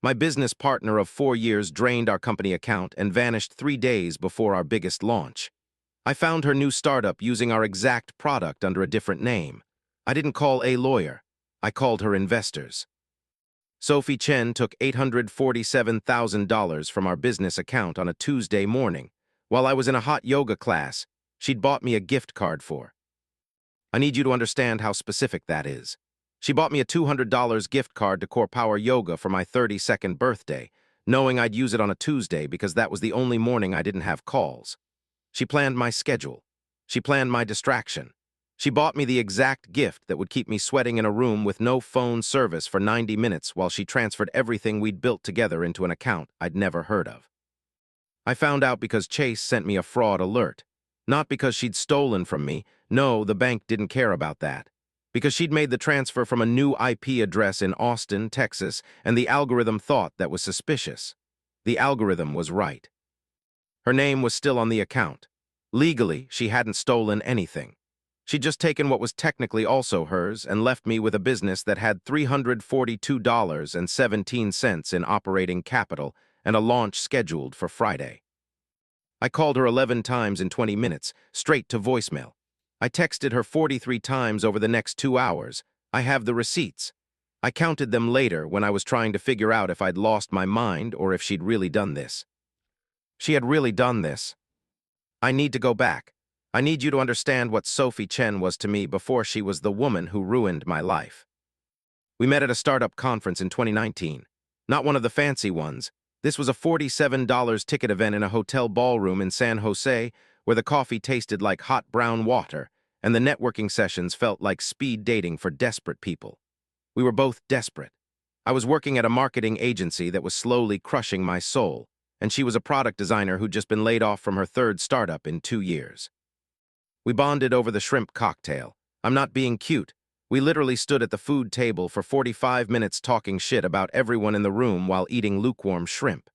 My business partner of 4 years drained our company account and vanished 3 days before our biggest launch. I found her new startup using our exact product under a different name. I didn't call a lawyer. I called her investors. Sophie Chen took $847,000 from our business account on a Tuesday morning. While I was in a hot yoga class, she'd bought me a gift card for. I need you to understand how specific that is. She bought me a $200 gift card to Core Power Yoga for my 32nd birthday, knowing I'd use it on a Tuesday because that was the only morning I didn't have calls. She planned my schedule. She planned my distraction. She bought me the exact gift that would keep me sweating in a room with no phone service for 90 minutes while she transferred everything we'd built together into an account I'd never heard of. I found out because Chase sent me a fraud alert. Not because she'd stolen from me. No, the bank didn't care about that. Because she'd made the transfer from a new IP address in Austin, Texas, and the algorithm thought that was suspicious. The algorithm was right. Her name was still on the account. Legally, she hadn't stolen anything. She'd just taken what was technically also hers and left me with a business that had $342.17 in operating capital and a launch scheduled for Friday. I called her 11 times in 20 minutes, straight to voicemail. I texted her 43 times over the next 2 hours. I have the receipts. I counted them later when I was trying to figure out if I'd lost my mind or if she'd really done this. She had really done this. I need to go back. I need you to understand what Sophie Chen was to me before she was the woman who ruined my life. We met at a startup conference in 2019. Not one of the fancy ones. This was a $47 ticket event in a hotel ballroom in San Jose where the coffee tasted like hot brown water and the networking sessions felt like speed dating for desperate people. We were both desperate. I was working at a marketing agency that was slowly crushing my soul, and she was a product designer who'd just been laid off from her third startup in 2 years. We bonded over the shrimp cocktail. I'm not being cute. We literally stood at the food table for 45 minutes talking shit about everyone in the room while eating lukewarm shrimp.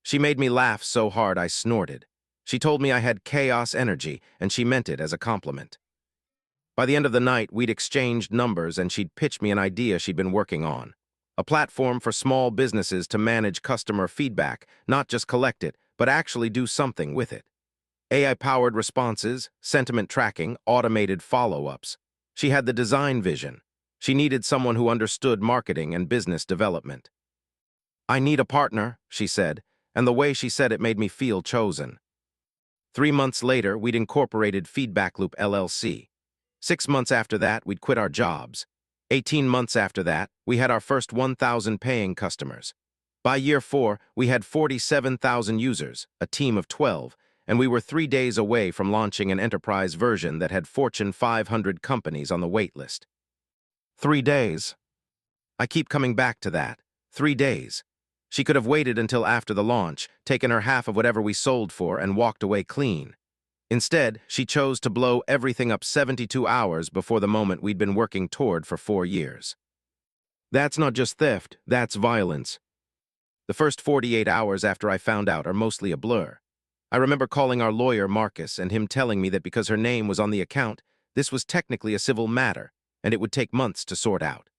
She made me laugh so hard I snorted. She told me I had chaos energy, and she meant it as a compliment. By the end of the night, we'd exchanged numbers and she'd pitched me an idea she'd been working on. A platform for small businesses to manage customer feedback, not just collect it, but actually do something with it. AI-powered responses, sentiment tracking, automated follow-ups. She had the design vision. She needed someone who understood marketing and business development. I need a partner, she said, and the way she said it made me feel chosen. 3 months later, we'd incorporated Feedback Loop LLC. 6 months after that, we'd quit our jobs. 18 months after that, we had our first 1,000 paying customers. By year 4, we had 47,000 users, a team of 12, and we were 3 days away from launching an enterprise version that had Fortune 500 companies on the wait list. 3 days. I keep coming back to that. 3 days. She could have waited until after the launch, taken her half of whatever we sold for, and walked away clean. Instead, she chose to blow everything up 72 hours before the moment we'd been working toward for 4 years. That's not just theft, that's violence. The first 48 hours after I found out are mostly a blur. I remember calling our lawyer, Marcus, and him telling me that because her name was on the account, this was technically a civil matter, and it would take months to sort out.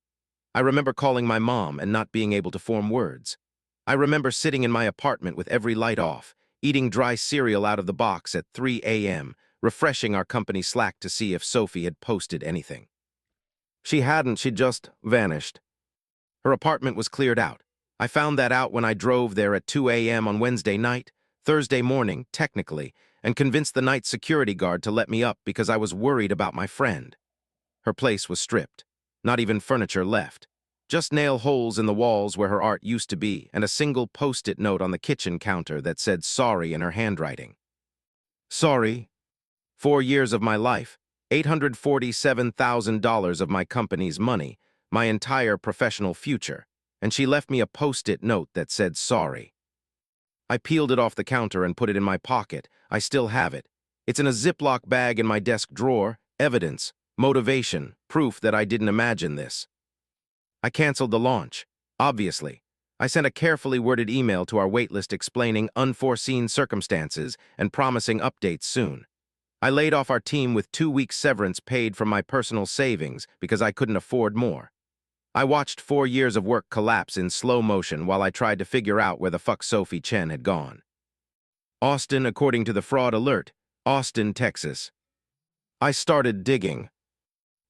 I remember calling my mom and not being able to form words. I remember sitting in my apartment with every light off, eating dry cereal out of the box at 3 a.m., refreshing our company Slack to see if Sophie had posted anything. She hadn't, she'd just vanished. Her apartment was cleared out. I found that out when I drove there at 2 a.m. on Wednesday night, Thursday morning, technically, and convinced the night security guard to let me up because I was worried about my friend. Her place was stripped. Not even furniture left. Just nail holes in the walls where her art used to be and a single post-it note on the kitchen counter that said sorry in her handwriting. Sorry. 4 years of my life, $847,000 of my company's money, my entire professional future, and she left me a post-it note that said sorry. I peeled it off the counter and put it in my pocket. I still have it. It's in a Ziploc bag in my desk drawer, evidence, motivation, proof that I didn't imagine this. I canceled the launch, obviously. I sent a carefully worded email to our waitlist explaining unforeseen circumstances and promising updates soon. I laid off our team with 2 weeks severance paid from my personal savings because I couldn't afford more. I watched 4 years of work collapse in slow motion while I tried to figure out where the fuck Sophie Chen had gone. Austin, according to the fraud alert. Austin, Texas. I started digging.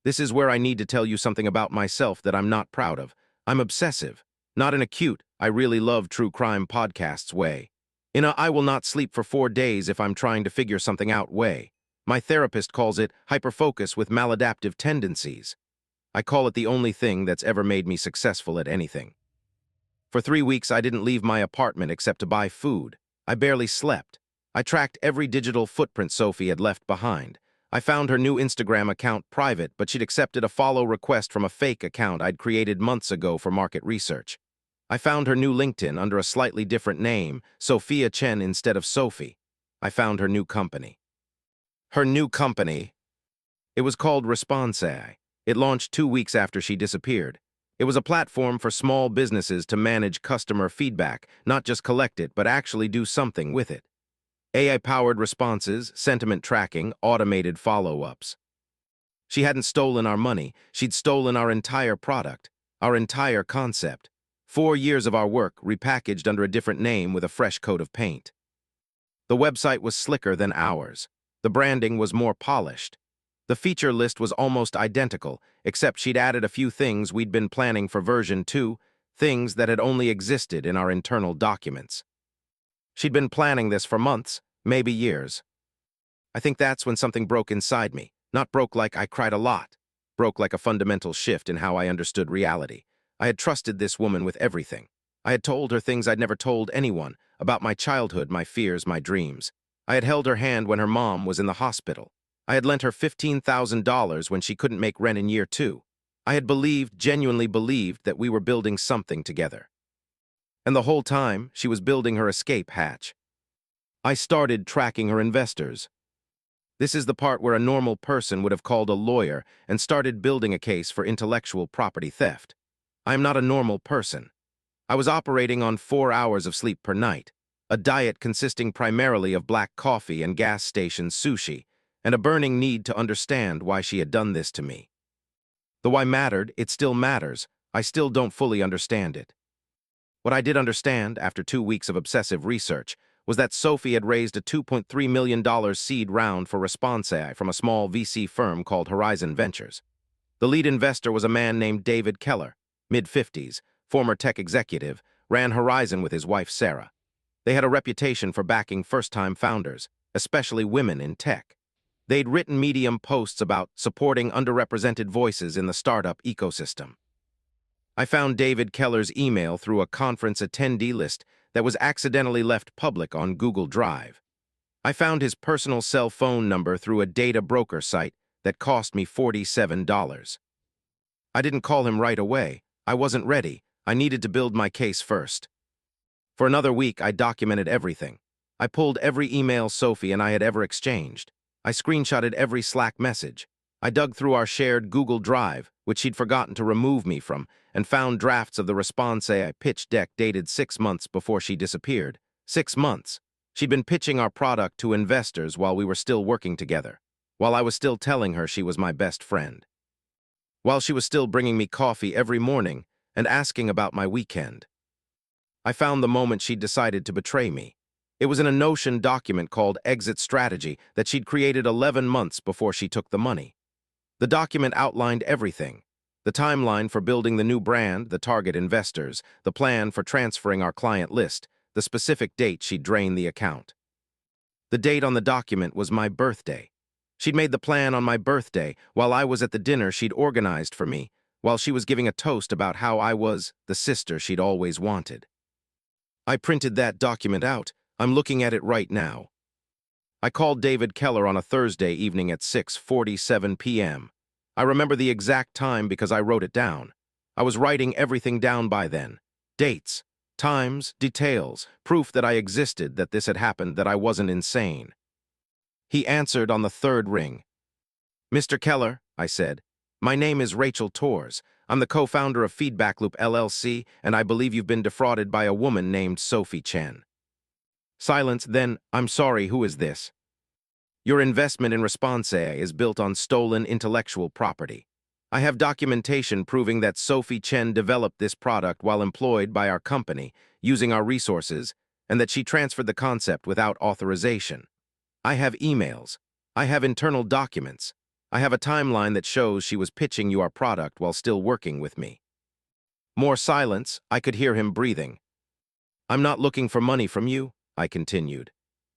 This is where I need to tell you something about myself that I'm not proud of. I'm obsessive. Not in a cute, I really love true crime podcasts way. In a I will not sleep for 4 days if I'm trying to figure something out way. My therapist calls it hyperfocus with maladaptive tendencies. I call it the only thing that's ever made me successful at anything. For 3 weeks, I didn't leave my apartment except to buy food. I barely slept. I tracked every digital footprint Sophie had left behind. I found her new Instagram account private, but she'd accepted a follow request from a fake account I'd created months ago for market research. I found her new LinkedIn under a slightly different name, Sophia Chen instead of Sophie. I found her new company. Her new company. It was called Response.ai. It launched 2 weeks after she disappeared. It was a platform for small businesses to manage customer feedback, not just collect it, but actually do something with it. AI-powered responses, sentiment tracking, automated follow-ups. She hadn't stolen our money, she'd stolen our entire product, our entire concept. 4 years of our work repackaged under a different name with a fresh coat of paint. The website was slicker than ours. The branding was more polished. The feature list was almost identical, except she'd added a few things we'd been planning for version 2, things that had only existed in our internal documents. She'd been planning this for months, maybe years. I think that's when something broke inside me. Not broke like I cried a lot. Broke like a fundamental shift in how I understood reality. I had trusted this woman with everything. I had told her things I'd never told anyone, about my childhood, my fears, my dreams. I had held her hand when her mom was in the hospital. I had lent her $15,000 when she couldn't make rent in year 2. I had genuinely believed, that we were building something together. And the whole time, she was building her escape hatch. I started tracking her investors. This is the part where a normal person would have called a lawyer and started building a case for intellectual property theft. I am not a normal person. I was operating on 4 hours of sleep per night, a diet consisting primarily of black coffee and gas station sushi, and a burning need to understand why she had done this to me. The why mattered, it still matters. I still don't fully understand it. What I did understand, after 2 weeks of obsessive research, was that Sophie had raised a $2.3 million seed round for Response.ai from a small VC firm called Horizon Ventures. The lead investor was a man named David Keller, mid-50s, former tech executive, ran Horizon with his wife Sarah. They had a reputation for backing first-time founders, especially women in tech. They'd written Medium posts about supporting underrepresented voices in the startup ecosystem. I found David Keller's email through a conference attendee list that was accidentally left public on Google Drive. I found his personal cell phone number through a data broker site that cost me $47. I didn't call him right away. I wasn't ready. I needed to build my case first. For another week, I documented everything. I pulled every email Sophie and I had ever exchanged. I screenshotted every Slack message. I dug through our shared Google Drive, which she'd forgotten to remove me from, and found drafts of the Response.ai pitch deck dated 6 months before she disappeared. 6 months. She'd been pitching our product to investors while we were still working together, while I was still telling her she was my best friend, while she was still bringing me coffee every morning and asking about my weekend. I found the moment she'd decided to betray me. It was in a Notion document called Exit Strategy that she'd created 11 months before she took the money. The document outlined everything: the timeline for building the new brand, the target investors, the plan for transferring our client list, the specific date she'd drain the account. The date on the document was my birthday. She'd made the plan on my birthday while I was at the dinner she'd organized for me, while she was giving a toast about how I was the sister she'd always wanted. I printed that document out. I'm looking at it right now. I called David Keller on a Thursday evening at 6:47 p.m. I remember the exact time because I wrote it down. I was writing everything down by then. Dates, times, details, proof that I existed, that this had happened, that I wasn't insane. He answered on the third ring. "Mr. Keller," I said, "my name is Rachel Torres. I'm the co-founder of Feedback Loop LLC, and I believe you've been defrauded by a woman named Sophie Chen." Silence, then, "I'm sorry, who is this?" "Your investment in Response.ai is built on stolen intellectual property. I have documentation proving that Sophie Chen developed this product while employed by our company, using our resources, and that she transferred the concept without authorization. I have emails. I have internal documents. I have a timeline that shows she was pitching you our product while still working with me. More silence. I could hear him breathing. I'm not looking for money from you, I continued.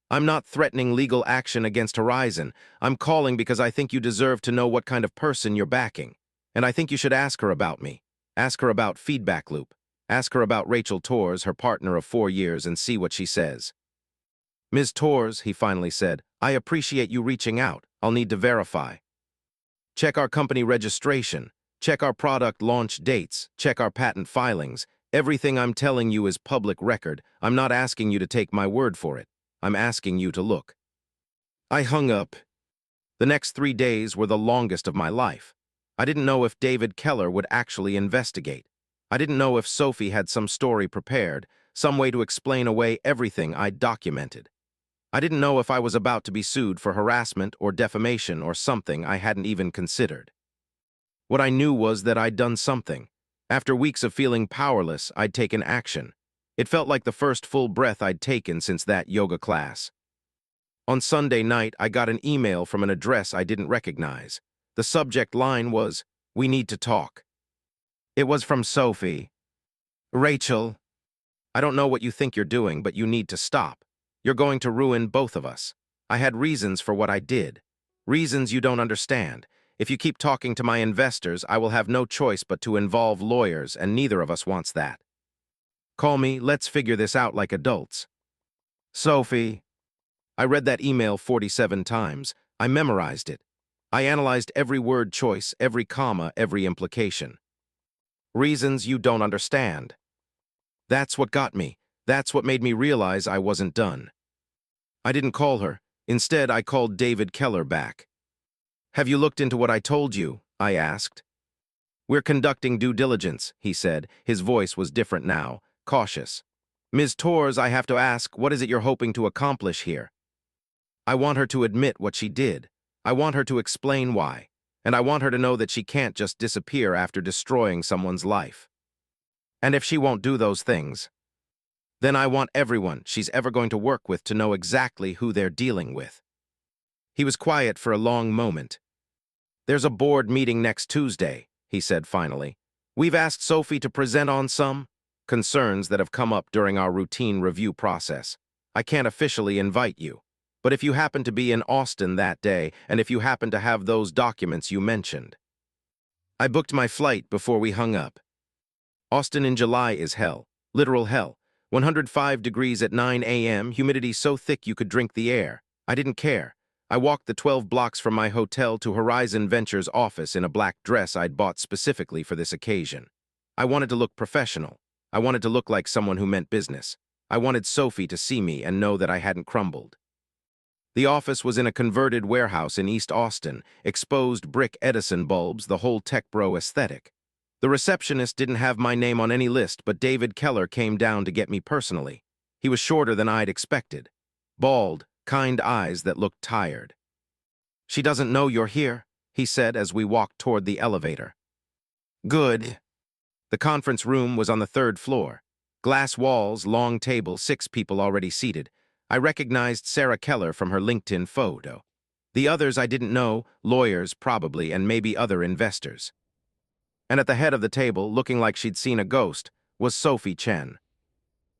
I'm not threatening legal action against Horizon. I'm calling because I think you deserve to know what kind of person you're backing. And I think you should ask her about me. Ask her about Feedback Loop. Ask her about Rachel Torres, her partner of 4 years, and see what she says. Ms. Torres, he finally said, I appreciate you reaching out. I'll need to verify. Check our company registration. Check our product launch dates. Check our patent filings. Everything I'm telling you is public record. I'm not asking you to take my word for it. I'm asking you to look. I hung up. The next 3 days were the longest of my life. I didn't know if David Keller would actually investigate. I didn't know if Sophie had some story prepared, some way to explain away everything I'd documented. I didn't know if I was about to be sued for harassment or defamation or something I hadn't even considered. What I knew was that I'd done something. After weeks of feeling powerless, I'd taken action. It felt like the first full breath I'd taken since that yoga class. On Sunday night, I got an email from an address I didn't recognize. The subject line was, "We need to talk." It was from Sophie. Rachel, I don't know what you think you're doing, but you need to stop. You're going to ruin both of us. I had reasons for what I did. Reasons you don't understand. If you keep talking to my investors, I will have no choice but to involve lawyers, and neither of us wants that. Call me, let's figure this out like adults. Sophie. I read that email 47 times. I memorized it. I analyzed every word choice, every comma, every implication. Reasons you don't understand. That's what got me. That's what made me realize I wasn't done. I didn't call her. Instead, I called David Keller back. Have you looked into what I told you? I asked. We're conducting due diligence, he said. His voice was different now, cautious. Ms. Torres, I have to ask, what is it you're hoping to accomplish here? I want her to admit what she did. I want her to explain why. And I want her to know that she can't just disappear after destroying someone's life. And if she won't do those things, then I want everyone she's ever going to work with to know exactly who they're dealing with. He was quiet for a long moment. There's a board meeting next Tuesday, he said finally. We've asked Sophie to present on some concerns that have come up during our routine review process. I can't officially invite you, but if you happen to be in Austin that day, and if you happen to have those documents you mentioned. I booked my flight before we hung up. Austin in July is hell, literal hell. 105 degrees at 9 a.m., humidity so thick you could drink the air. I didn't care. I walked the 12 blocks from my hotel to Horizon Ventures' office in a black dress I'd bought specifically for this occasion. I wanted to look professional. I wanted to look like someone who meant business. I wanted Sophie to see me and know that I hadn't crumbled. The office was in a converted warehouse in East Austin, exposed brick Edison bulbs, the whole tech bro aesthetic. The receptionist didn't have my name on any list, but David Keller came down to get me personally. He was shorter than I'd expected. Bald, kind eyes that looked tired. She doesn't know you're here, he said as we walked toward the elevator. Good. The conference room was on the 3rd floor. Glass walls, long table, 6 people already seated. I recognized Sarah Keller from her LinkedIn photo. The others I didn't know, lawyers probably, and maybe other investors. And at the head of the table, looking like she'd seen a ghost, was Sophie Chen.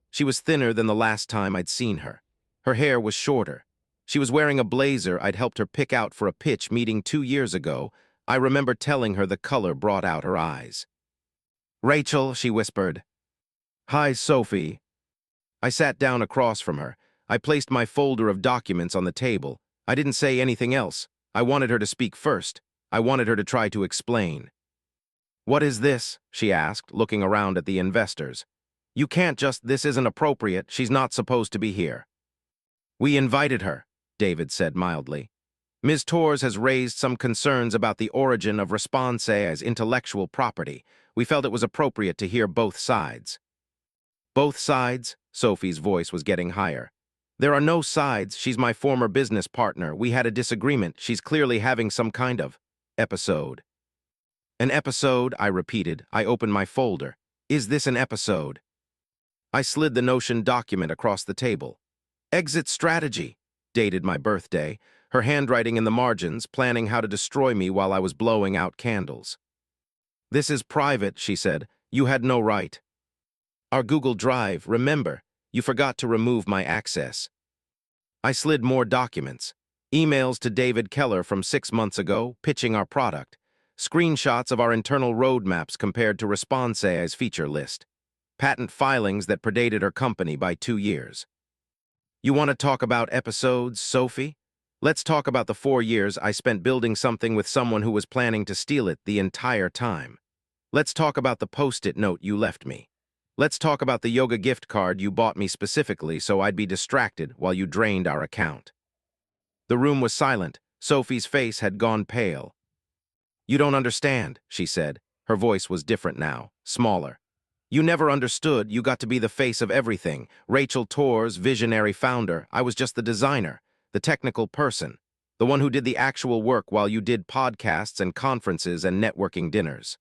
She was thinner than the last time I'd seen her. Her hair was shorter. She was wearing a blazer I'd helped her pick out for a pitch meeting 2 years ago. I remember telling her the color brought out her eyes. Rachel, she whispered. Hi, Sophie. I sat down across from her. I placed my folder of documents on the table. I didn't say anything else. I wanted her to speak first. I wanted her to try to explain. What is this? She asked, looking around at the investors. You can't just, this isn't appropriate. She's not supposed to be here. We invited her, David said mildly. Ms. Torres has raised some concerns about the origin of Response as intellectual property. We felt it was appropriate to hear both sides. Both sides? Sophie's voice was getting higher. There are no sides. She's my former business partner. We had a disagreement. She's clearly having some kind of episode. An episode, I repeated. I opened my folder. Is this an episode? I slid the Notion document across the table. Exit strategy, dated my birthday, her handwriting in the margins, planning how to destroy me while I was blowing out candles. This is private, she said. You had no right. Our Google Drive, remember, you forgot to remove my access. I slid more documents. Emails to David Keller from 6 months ago, pitching our product. Screenshots of our internal roadmaps compared to Response's feature list. Patent filings that predated her company by 2 years. You want to talk about episodes, Sophie? Let's talk about the 4 years I spent building something with someone who was planning to steal it the entire time. Let's talk about the post-it note you left me. Let's talk about the yoga gift card you bought me specifically so I'd be distracted while you drained our account. The room was silent. Sophie's face had gone pale. You don't understand, she said. Her voice was different now, smaller. You never understood. You got to be the face of everything. Rachel Torr's visionary founder. I was just the designer, the technical person, the one who did the actual work while you did podcasts and conferences and networking dinners.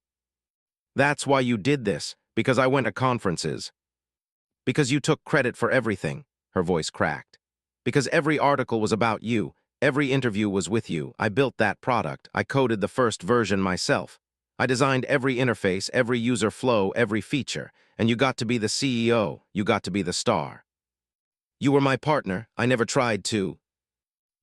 That's why you did this, because I went to conferences. Because you took credit for everything, her voice cracked. Because every article was about you, every interview was with you. I built that product. I coded the first version myself. I designed every interface, every user flow, every feature, and you got to be the CEO, you got to be the star. You were my partner. I never tried to.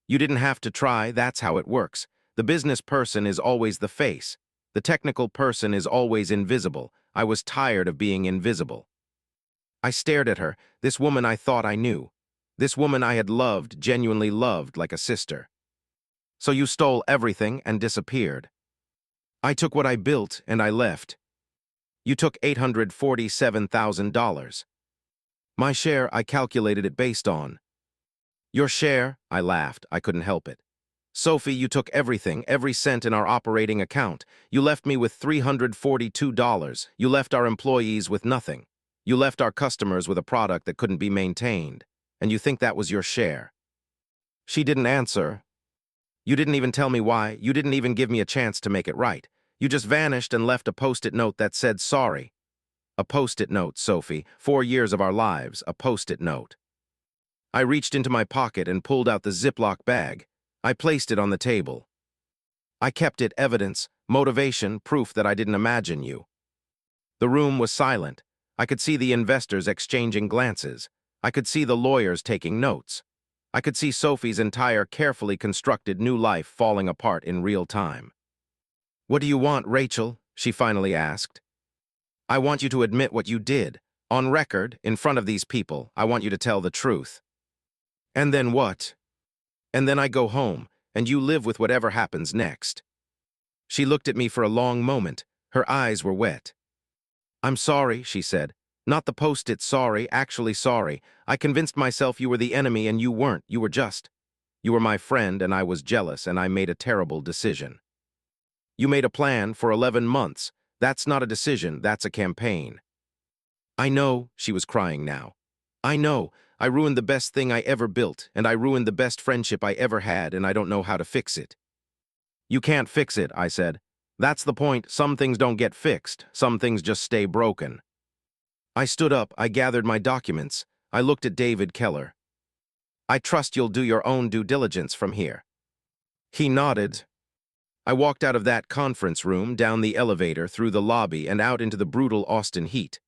You didn't have to try. That's how it works. The business person is always the face. The technical person is always invisible. I was tired of being invisible. I stared at her, this woman I thought I knew. This woman I had loved, genuinely loved, like a sister. So you stole everything and disappeared. I took what I built and I left. You took $847,000. My share, I calculated it based on. Your share, I laughed. I couldn't help it. Sophie, you took everything, every cent in our operating account. You left me with $342. You left our employees with nothing. You left our customers with a product that couldn't be maintained. And you think that was your share. She didn't answer. You didn't even tell me why. You didn't even give me a chance to make it right. You just vanished and left a post-it note that said sorry. A post-it note, Sophie. 4 years of our lives, a post-it note. I reached into my pocket and pulled out the Ziploc bag. I placed it on the table. I kept it evidence, motivation, proof that I didn't imagine you. The room was silent. I could see the investors exchanging glances. I could see the lawyers taking notes. I could see Sophie's entire carefully constructed new life falling apart in real time. What do you want, Rachel? She finally asked. I want you to admit what you did. On record, in front of these people, I want you to tell the truth. And then what? And then I go home, and you live with whatever happens next. She looked at me for a long moment. Her eyes were wet. I'm sorry, she said. Not the post-it sorry, actually sorry. I convinced myself you were the enemy and you weren't. You were just. You were my friend and I was jealous and I made a terrible decision. You made a plan for 11 months. That's not a decision, that's a campaign. I know, she was crying now. I know. I ruined the best thing I ever built, and I ruined the best friendship I ever had, and I don't know how to fix it. You can't fix it, I said. That's the point. Some things don't get fixed. Some things just stay broken. I stood up. I gathered my documents. I looked at David Keller. I trust you'll do your own due diligence from here. He nodded. I walked out of that conference room, down the elevator, through the lobby, and out into the brutal Austin heat.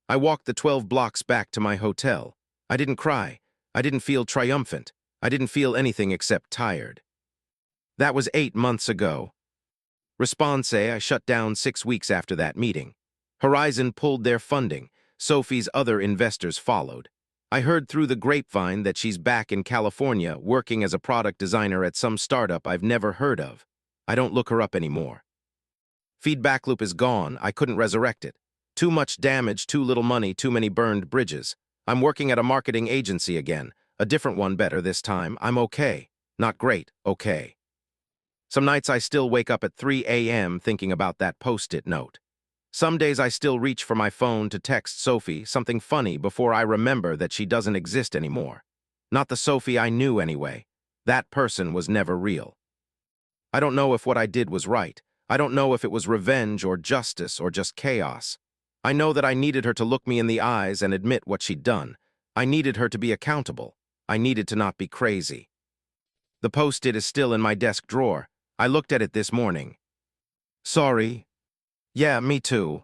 I walked the 12 blocks back to my hotel. I didn't cry. I didn't feel triumphant. I didn't feel anything except tired. That was 8 months ago. Response, I shut down 6 weeks after that meeting. Horizon pulled their funding. Sophie's other investors followed. I heard through the grapevine that she's back in California working as a product designer at some startup I've never heard of. I don't look her up anymore. Feedback loop is gone. I couldn't resurrect it. Too much damage, too little money, too many burned bridges. I'm working at a marketing agency again. A different one, better this time. I'm okay. Not great, okay. Some nights I still wake up at 3 a.m. thinking about that post-it note. Some days I still reach for my phone to text Sophie something funny before I remember that she doesn't exist anymore. Not the Sophie I knew anyway. That person was never real. I don't know if what I did was right. I don't know if it was revenge or justice or just chaos. I know that I needed her to look me in the eyes and admit what she'd done. I needed her to be accountable. I needed to not be crazy. The post-it is still in my desk drawer. I looked at it this morning. Sorry. Yeah, me too.